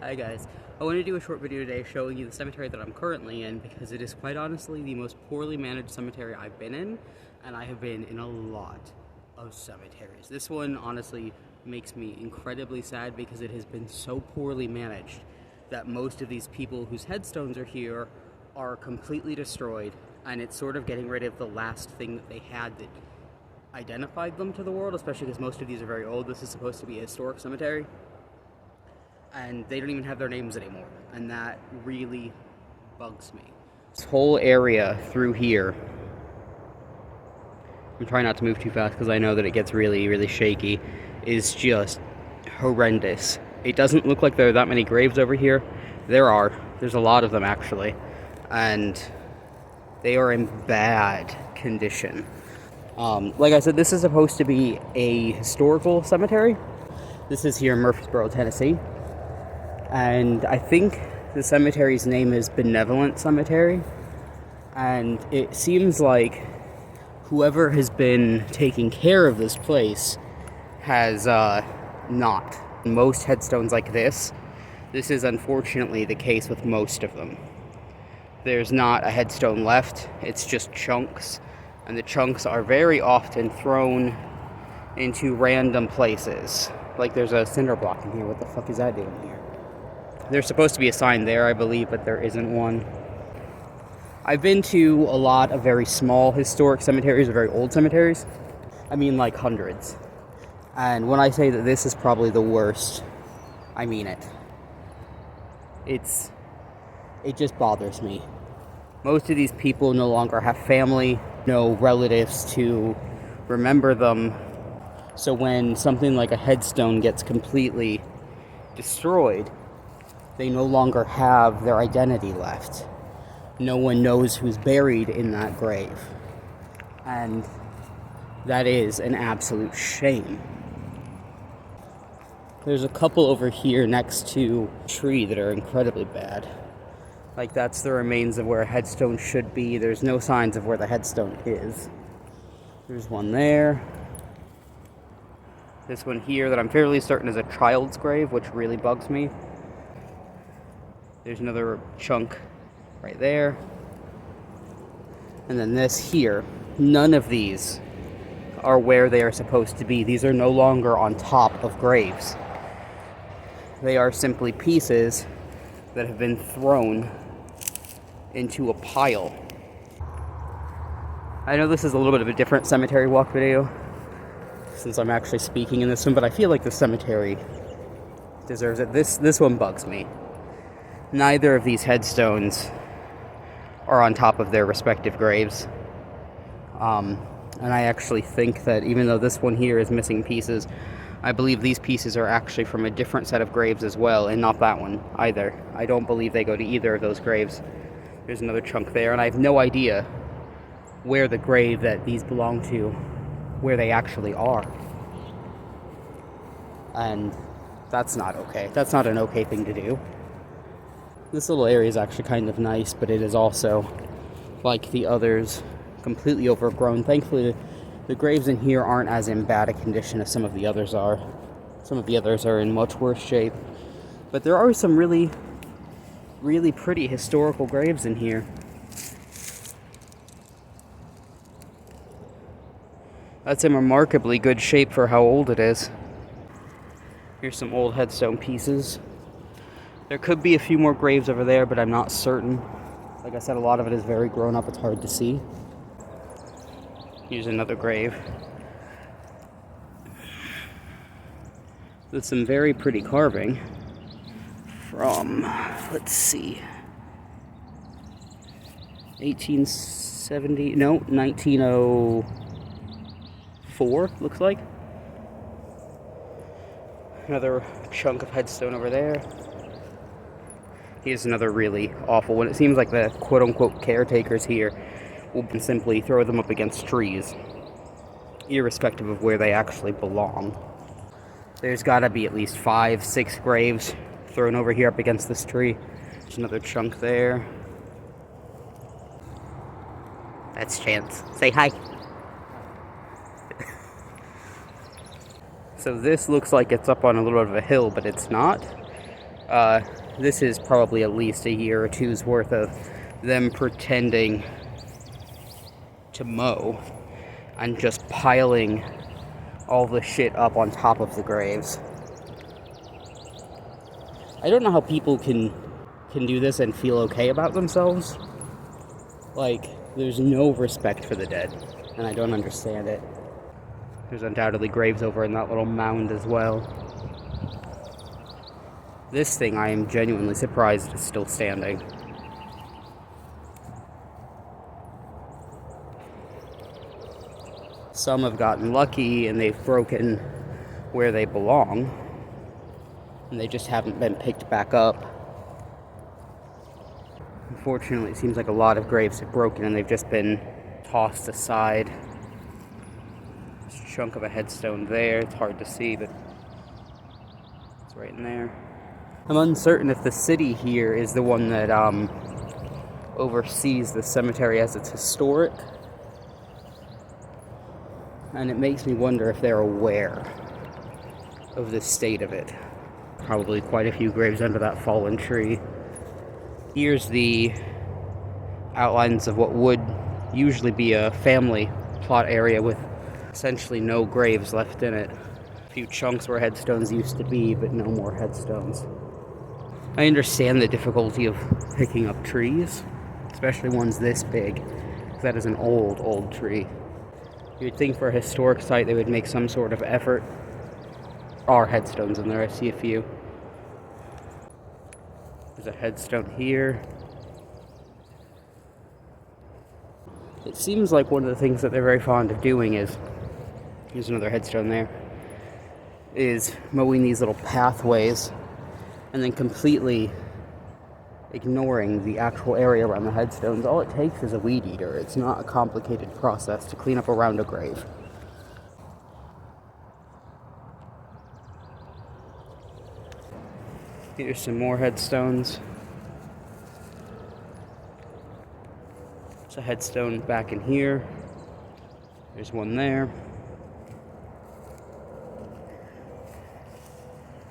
Hi guys, I want to do a short video today showing you the cemetery that I'm currently in because it is quite honestly the most poorly managed cemetery I've been in, and I have been in a lot of cemeteries. This one honestly makes me incredibly sad because it has been so poorly managed that most of these people whose headstones are here are completely destroyed, and it's sort of getting rid of the last thing that they had that identified them to the world, especially because most of these are very old. This is supposed to be a historic cemetery, and they don't even have their names anymore, and that really bugs me. This whole area through here, I'm trying not to move too fast because I know that it gets really shaky, is just horrendous. It doesn't look like there are that many graves over here. There's a lot of them actually, and they are in bad condition. Like I said, this is supposed to be a historical cemetery. This is here in Murfreesboro, Tennessee. And I think the cemetery's name is Benevolent Cemetery. And it seems like whoever has been taking care of this place has not. Most headstones like this is unfortunately the case with most of them. There's not a headstone left, it's just chunks. And the chunks are very often thrown into random places. Like there's a cinder block in here. What the fuck is that doing here? There's supposed to be a sign there, I believe, but there isn't one. I've been to a lot of very small historic cemeteries, or very old cemeteries. I mean like hundreds. And when I say that this is probably the worst, I mean it. It just bothers me. Most of these people no longer have family, no relatives to remember them. So when something like a headstone gets completely destroyed, they no longer have their identity left. No one knows who's buried in that grave. And that is an absolute shame. There's a couple over here next to a tree that are incredibly bad. Like that's the remains of where a headstone should be. There's no signs of where the headstone is. There's one there. This one here that I'm fairly certain is a child's grave, which really bugs me. There's another chunk right there. And then this here. None of these are where they are supposed to be. These are no longer on top of graves. They are simply pieces that have been thrown into a pile. I know this is a little bit of a different cemetery walk video since I'm actually speaking in this one, but I feel like the cemetery deserves it. This one bugs me. Neither of these headstones are on top of their respective graves. And I actually think that even though this one here is missing pieces, I believe these pieces are actually from a different set of graves as well, and not that one either. I don't believe they go to either of those graves. There's another chunk there, and I have no idea where the grave that these belong to, where they actually are. And that's not okay. That's not an okay thing to do. This little area is actually kind of nice, but it is also, like the others, completely overgrown. Thankfully, the graves in here aren't as in bad a condition as some of the others are. Some of the others are in much worse shape. But there are some really pretty historical graves in here. That's in remarkably good shape for how old it is. Here's some old headstone pieces. There could be a few more graves over there, but I'm not certain. Like I said, a lot of it is very grown up, it's hard to see. Here's another grave with some very pretty carving from, let's see, 1870, no, 1904, looks like. Another chunk of headstone over there. Here's another really awful one. It seems like the quote-unquote caretakers here will simply throw them up against trees, irrespective of where they actually belong. There's gotta be at least 5-6 graves thrown over here up against this tree. There's another chunk there. That's Chance. Say hi. So this looks like it's up on a little bit of a hill, but it's not. This is probably at least a year or two's worth of them pretending to mow and just piling all the shit up on top of the graves. I don't know how people can do this and feel okay about themselves. Like, there's no respect for the dead, and I don't understand it. There's undoubtedly graves over in that little mound as well. This thing, I am genuinely surprised is still standing. Some have gotten lucky and they've broken where they belong, and they just haven't been picked back up. Unfortunately, it seems like a lot of graves have broken and they've just been tossed aside. There's a chunk of a headstone there. It's hard to see, but it's right in there. I'm uncertain if the city here is the one that oversees the cemetery as it's historic. And it makes me wonder if they're aware of the state of it. Probably quite a few graves under that fallen tree. Here's the outlines of what would usually be a family plot area with essentially no graves left in it. A few chunks where headstones used to be, but no more headstones. I understand the difficulty of picking up trees, especially ones this big, because that is an old tree. You would think for a historic site they would make some sort of effort. There are headstones in there, I see a few. There's a headstone here. It seems like one of the things that they're very fond of doing is, here's another headstone there, is mowing these little pathways and then completely ignoring the actual area around the headstones. All it takes is a weed eater. It's not a complicated process to clean up around a grave. Here's some more headstones. There's a headstone back in here. There's one there.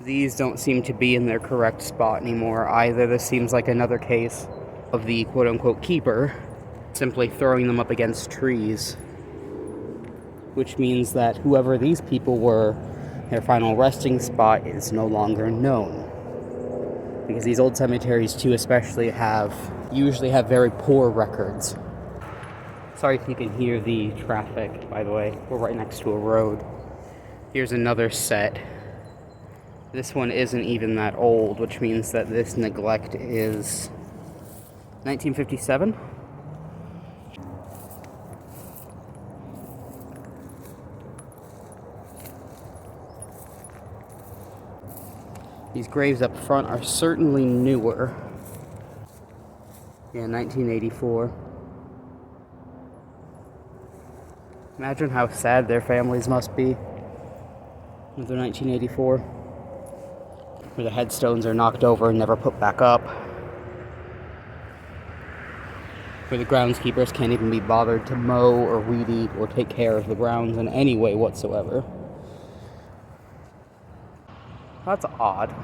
These don't seem to be in their correct spot anymore either. This seems like another case of the quote-unquote keeper simply throwing them up against trees, which means that whoever these people were, their final resting spot is no longer known. Because these old cemeteries too especially usually have very poor records. Sorry if you can hear the traffic, by the way. We're right next to a road. Here's another set. This one isn't even that old, which means that this neglect is 1957. These graves up front are certainly newer. Yeah, 1984. Imagine how sad their families must be with their 1984. Where the headstones are knocked over and never put back up. Where the groundskeepers can't even be bothered to mow or weed eat or take care of the grounds in any way whatsoever. That's odd.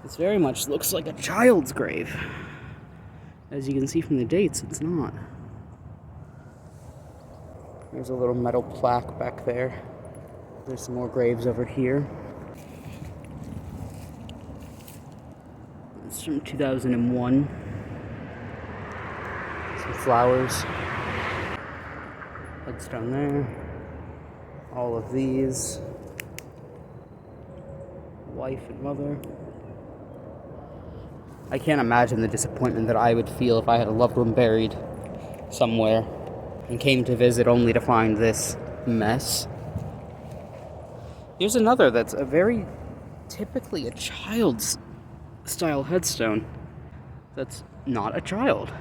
This very much looks like a child's grave. As you can see from the dates, it's not. There's a little metal plaque back there. There's some more graves over here. It's from 2001. Some flowers. Headstone there. All of these. Wife and mother. I can't imagine the disappointment that I would feel if I had a loved one buried somewhere and came to visit only to find this mess. Here's another that's a very typically a child's style headstone that's not a child.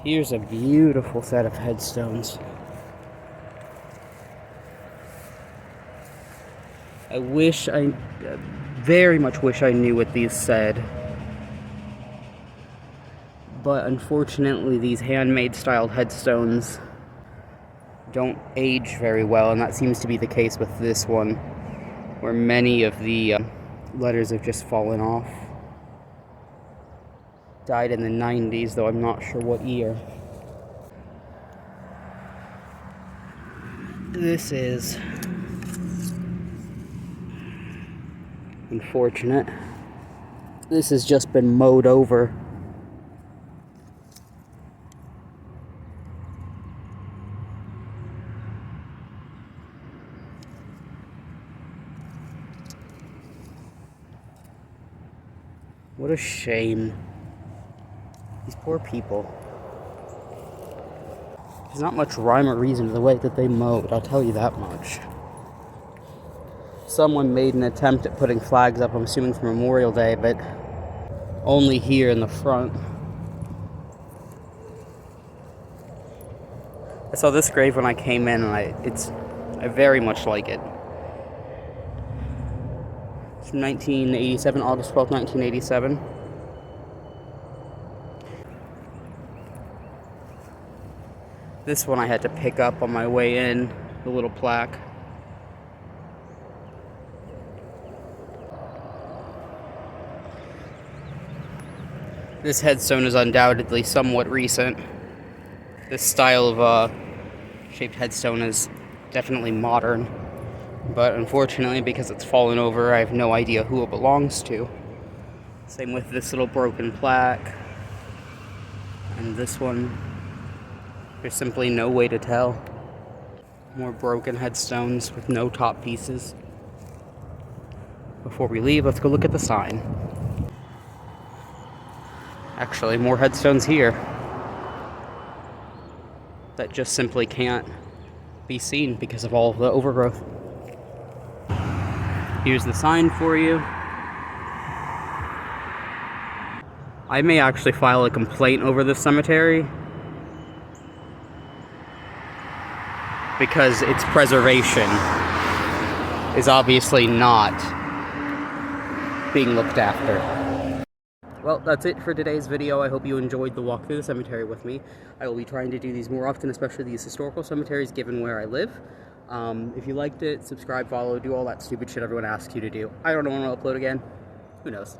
Here's a beautiful set of headstones. I very much wish I knew what these said. But unfortunately, these handmade styled headstones don't age very well, and that seems to be the case with this one, where many of the letters have just fallen off. Died in the 90s, though I'm not sure what year. This is unfortunate. This has just been mowed over. What a shame. These poor people. There's not much rhyme or reason to the way that they mowed, I'll tell you that much. Someone made an attempt at putting flags up, I'm assuming for Memorial Day, but only here in the front. I saw this grave when I came in, and I very much like it. It's from 1987, August 12th, 1987. This one I had to pick up on my way in, the little plaque. This headstone is undoubtedly somewhat recent. This style of shaped headstone is definitely modern, but unfortunately, because it's fallen over, I have no idea who it belongs to. Same with this little broken plaque, and this one. There's simply no way to tell. More broken headstones with no top pieces. Before we leave, let's go look at the sign. Actually, more headstones here that just simply can't be seen because of all of the overgrowth. Here's the sign for you. I may actually file a complaint over this cemetery because its preservation is obviously not being looked after. Well, that's it for today's video. I hope you enjoyed the walk through the cemetery with me. I will be trying to do these more often, especially these historical cemeteries, given where I live. If you liked it, subscribe, follow, do all that stupid shit everyone asks you to do. I don't know when I'll upload again. Who knows?